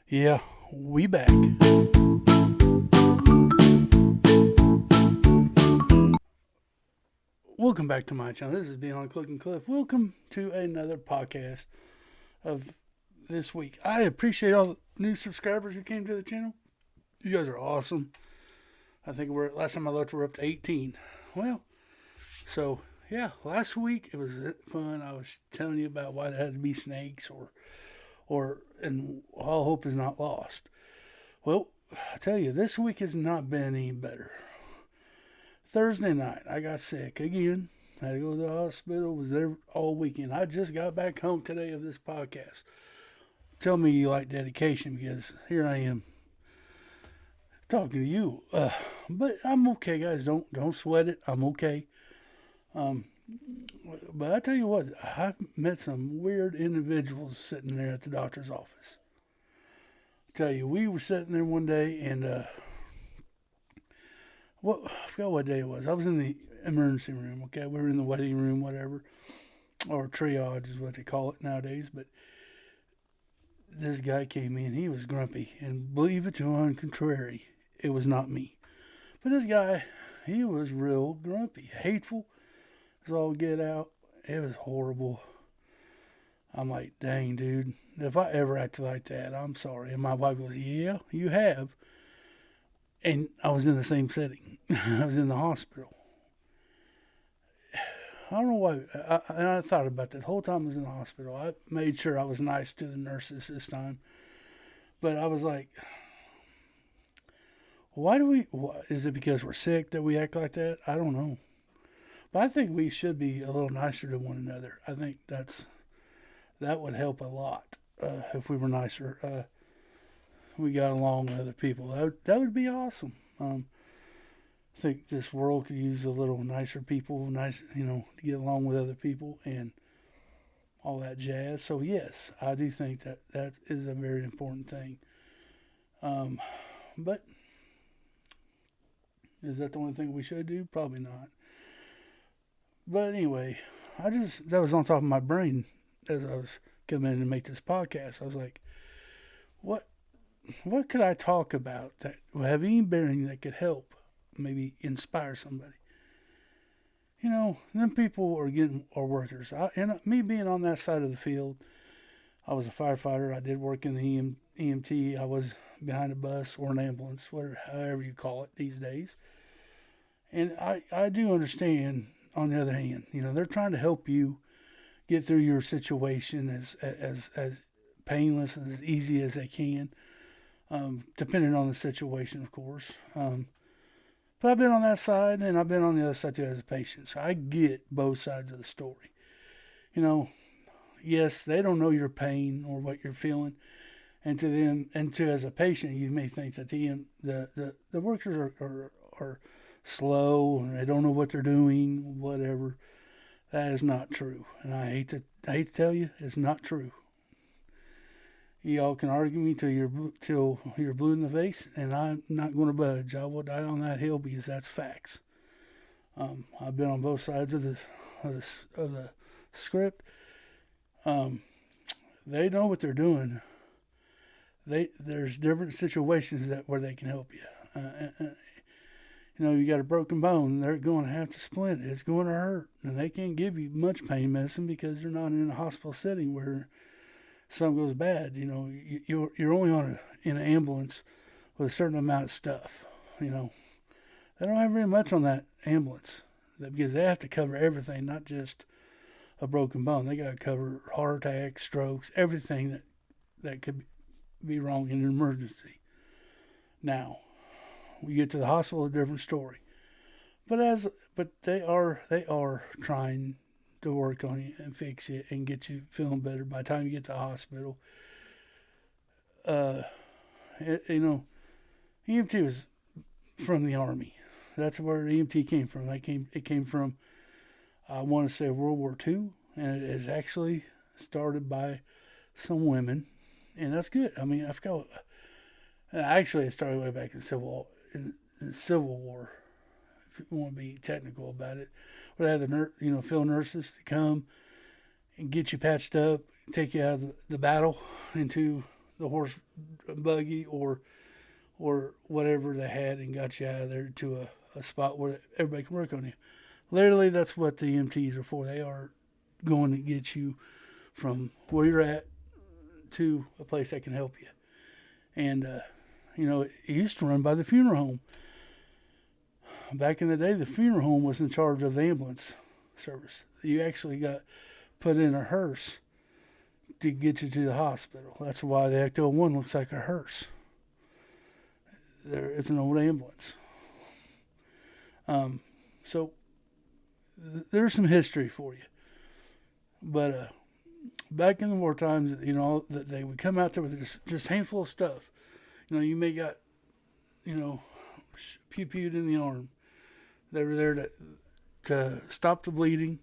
Yeah, we back. Welcome back to my channel. This is Beyond Click and Cliff. Welcome to another podcast of this week. I appreciate all the new subscribers who came to the channel. You guys are awesome. I think last time I looked, we're up to 18. Well, so yeah, last week it was fun. I was telling you about why there had to be snakes, and all hope is not lost. Well, I tell you, this week has not been any better. Thursday night, I got sick again. I had to go to the hospital. Was there all weekend. I just got back home today of this podcast. Tell me you like dedication, because here I am talking to you. But I'm okay, guys. Don't sweat it. I'm okay. Um, but I tell you what, I met some weird individuals sitting there at the doctor's office. I tell you, we were sitting there one day, and I forgot what day it was. I was in the emergency room. Okay, we were in the waiting room, whatever, or triage is what they call it nowadays. But this guy came in. He was grumpy, and believe it to on contrary, it was not me. But this guy, he was real grumpy, hateful. It was all get out. It was horrible. I'm like, dang, dude. If I ever acted like that, I'm sorry. And my wife goes, yeah, you have. And I was in the same setting. I was in the hospital. I don't know why. I thought about that the whole time I was in the hospital. I made sure I was nice to the nurses this time. But I was like, why do we? Is it because we're sick that we act like that? I don't know. But I think we should be a little nicer to one another. I think that would help a lot if we were nicer. We got along with other people. That would be awesome. I think this world could use a little nicer people, to get along with other people and all that jazz. So yes, I do think that is a very important thing. But is that the only thing we should do? Probably not. But anyway, that was on top of my brain as I was coming in to make this podcast. I was like, what what could I talk about that would have any bearing that could help, maybe inspire somebody? Them people are workers. And me being on that side of the field, I was a firefighter. I did work in the EMT. I was behind a bus or an ambulance, whatever, however you call it these days. And I do understand. On the other hand, they're trying to help you get through your situation as painless and as easy as they can, depending on the situation, of course. But I've been on that side, and I've been on the other side too as a patient, so I get both sides of the story. You know, yes, they don't know your pain or what you're feeling, and to them, and to as a patient, you may think that the workers are slow and they don't know what they're doing, whatever. That is not true, and I hate to tell you, it's not true. Y'all can argue me till you're blue in the face, and I'm not going to budge. I will die on that hill because that's facts. I've been on both sides of the script. Um, they know what they're doing. There's different situations where they can help you. You got a broken bone, they're going to have to splint it. It's going to hurt, and they can't give you much pain medicine because they're not in a hospital setting where something goes bad. You're only in an ambulance with a certain amount of stuff. They don't have very much on that ambulance because they have to cover everything, not just a broken bone. They got to cover heart attacks, strokes, everything that could be wrong in an emergency. Now, we get to the hospital, a different story. But they are trying to work on you and fix it and get you feeling better by the time you get to the hospital. Uh, EMT was from the Army. That's where EMT came from. It came from, I want to say, World War II, and it is actually started by some women, and that's good. I mean, I forgot. Actually, it started way back in the Civil War, if you want to be technical about it. Where they had the field nurses to come and get you patched up, take you out of the battle into the horse buggy or whatever they had and got you out of there to a spot where everybody can work on you. Literally, that's what the EMTs are for. They are going to get you from where you're at to a place that can help you. And, it used to run by the funeral home. Back in the day, the funeral home was in charge of the ambulance service. You actually got put in a hearse to get you to the hospital. That's why the Ecto 1 looks like a hearse. It's an old ambulance. So there's some history for you. But back in the war times, that they would come out there with just a handful of stuff. You may got, pew-pewed in the arm. They were there to stop the bleeding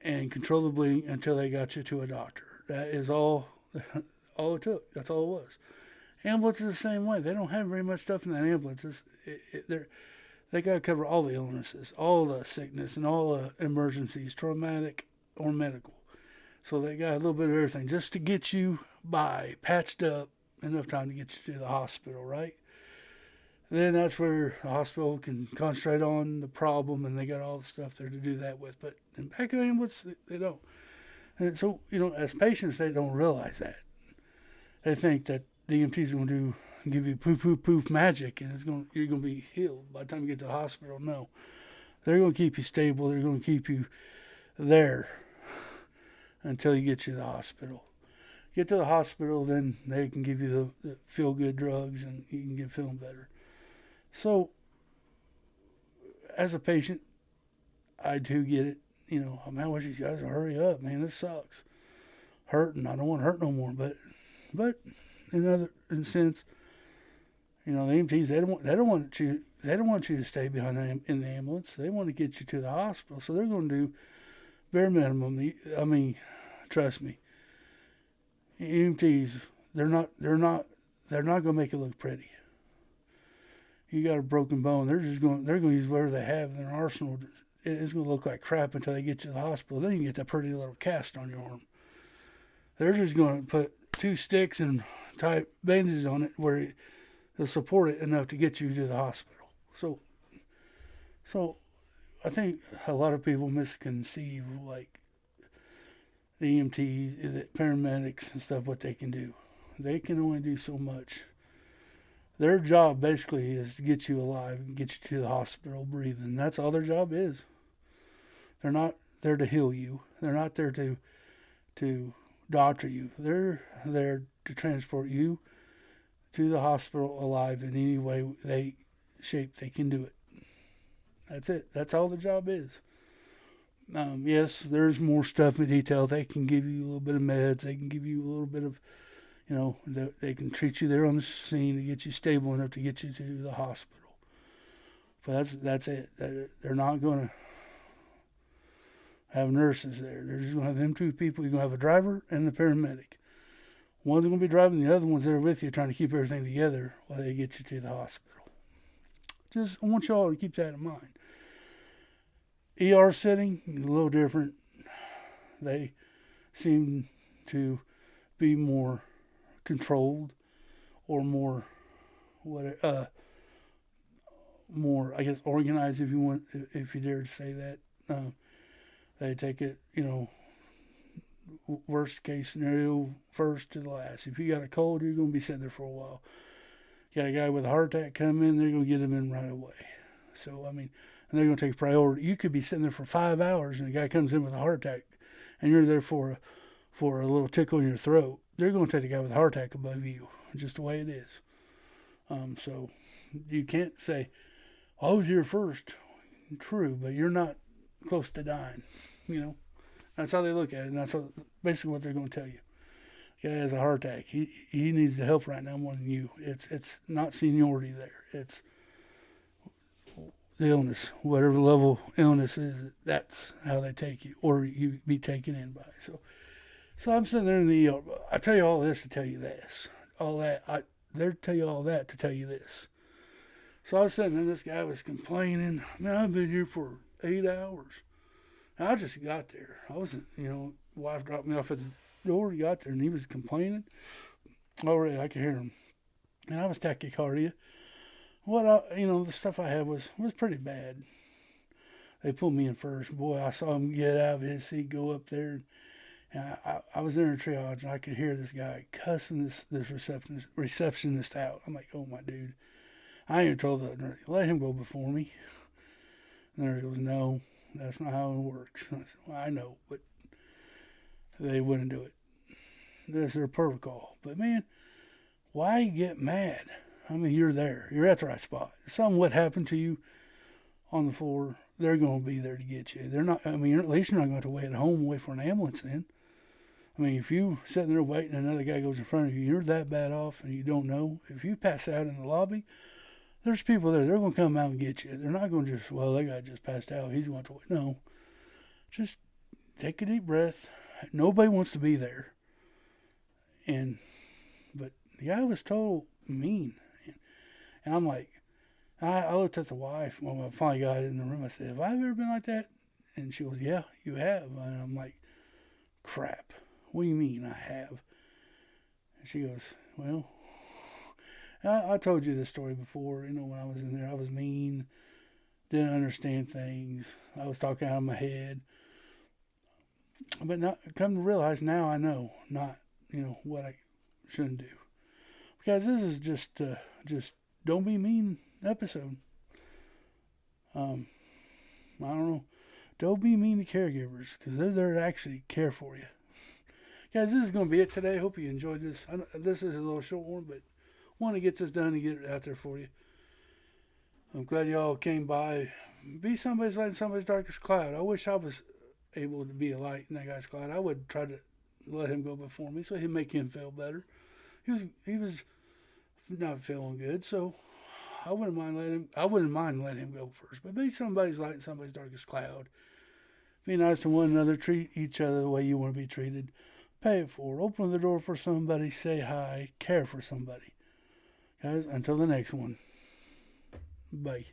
and control the bleeding until they got you to a doctor. That is all it took. That's all it was. Ambulance is the same way. They don't have very much stuff in that ambulance. They got to cover all the illnesses, all the sickness, and all the emergencies, traumatic or medical. So they got a little bit of everything just to get you by, patched up, enough time to get you to the hospital, right? Then that's where the hospital can concentrate on the problem, and they got all the stuff there to do that with. But in back of the ambulance, they don't. And so, as patients, they don't realize that. They think that the EMTs are going to give you poof magic, and you're going to be healed by the time you get to the hospital. No. They're going to keep you stable. They're going to keep you there until you get to the hospital. Get to the hospital, then they can give you the feel-good drugs, and you can get feeling better. So, as a patient, I do get it. I wish these guys would hurry up, man. This sucks. Hurting. I don't want to hurt no more. But in a sense, the EMTs they don't want you to stay behind in the ambulance. They want to get you to the hospital, so they're going to do bare minimum. I mean, trust me. EMTs, they're not going to make it look pretty. You got a broken bone, they're going to use whatever they have in their arsenal. It's going to look like crap until they get you to the hospital. Then you get that pretty little cast on your arm. They're just going to put 2 sticks and tie bandages on it where they'll support it enough to get you to the hospital. So I think a lot of people misconceive like the EMTs, the paramedics and stuff, what they can do. They can only do so much. Their job basically is to get you alive and get you to the hospital breathing. That's all their job is. They're not there to heal you. They're not there to doctor you. They're there to transport you to the hospital alive in any way they can do it. That's it. That's all the job is. Yes, there's more stuff in detail. They can give you a little bit of meds. They can give you a little bit of, they can treat you there on the scene to get you stable enough to get you to the hospital. But that's it. They're not going to have nurses there. They're just going to have them 2 people. You're going to have a driver and the paramedic. One's going to be driving, the other one's there with you trying to keep everything together while they get you to the hospital. I want y'all to keep that in mind. ER setting is a little different. They seem to be more controlled or more I guess organized, if you dare to say that. They take it, worst case scenario first to the last. If you got a cold, you're going to be sitting there for a while. You got a guy with a heart attack come in, they're going to get him in right away. So, and they're going to take priority. You could be sitting there for 5 hours and a guy comes in with a heart attack and you're there for a little tickle in your throat. They're going to take the guy with a heart attack above you. Just the way it is. So you can't say, I was here first. True, but you're not close to dying. That's how they look at it, and that's basically what they're going to tell you. The guy has a heart attack. He needs the help right now more than you. It's not seniority there. It's the illness, whatever level illness is. That's how they take you, or you be taken in by. So I'm sitting there in the ER. I tell you all this to tell you this. All that they're tell you all that to tell you this. So I was sitting there, this guy was complaining. Man, I've been here for 8 hours. And I just got there. I wasn't, wife dropped me off at the door. He got there and he was complaining. Already, I could hear him. And I was tachycardia. The stuff I had was pretty bad. They pulled me in first. Boy, I saw him get out of his seat, go up there. And I was there in triage, and I could hear this guy cussing this receptionist out. I'm like, oh, my dude. I even told the nurse, let him go before me. And the nurse goes, no, that's not how it works. I said, well, I know, but they wouldn't do it. That's their protocol. But, man, why get mad? I mean, you're there. You're at the right spot. If something would happen to you on the floor, they're going to be there to get you. They're not. I mean, at least you're not going to wait at home and wait for an ambulance then. I mean, if you sitting there waiting and another guy goes in front of you, you're that bad off and you don't know. If you pass out in the lobby, there's people there. They're going to come out and get you. They're not going to just, well, that guy just passed out. He's going to wait. No. Just take a deep breath. Nobody wants to be there. But the guy was total mean. And I'm like, I looked at the wife when I finally got in the room. I said, have I ever been like that? And she goes, yeah, you have. And I'm like, crap. What do you mean I have? And she goes, well, I told you this story before. When I was in there, I was mean, didn't understand things. I was talking out of my head. But not, come to realize now I know not, what I shouldn't do. Because this is just don't be mean episode. I don't know. Don't be mean to caregivers because they're there to actually care for you. Guys, this is going to be it today. Hope you enjoyed this. This is a little short one, but want to get this done and get it out there for you. I'm glad y'all came by. Be somebody's light in somebody's darkest cloud. I wish I was able to be a light in that guy's cloud. I would try to let him go before me so he'd make him feel better. He was not feeling good, so I wouldn't mind letting him go first. But be somebody's light in somebody's darkest cloud. Be nice to one another. Treat each other the way you want to be treated. Pay it forward. Open the door for somebody. Say hi. Care for somebody. Guys, until the next one. Bye.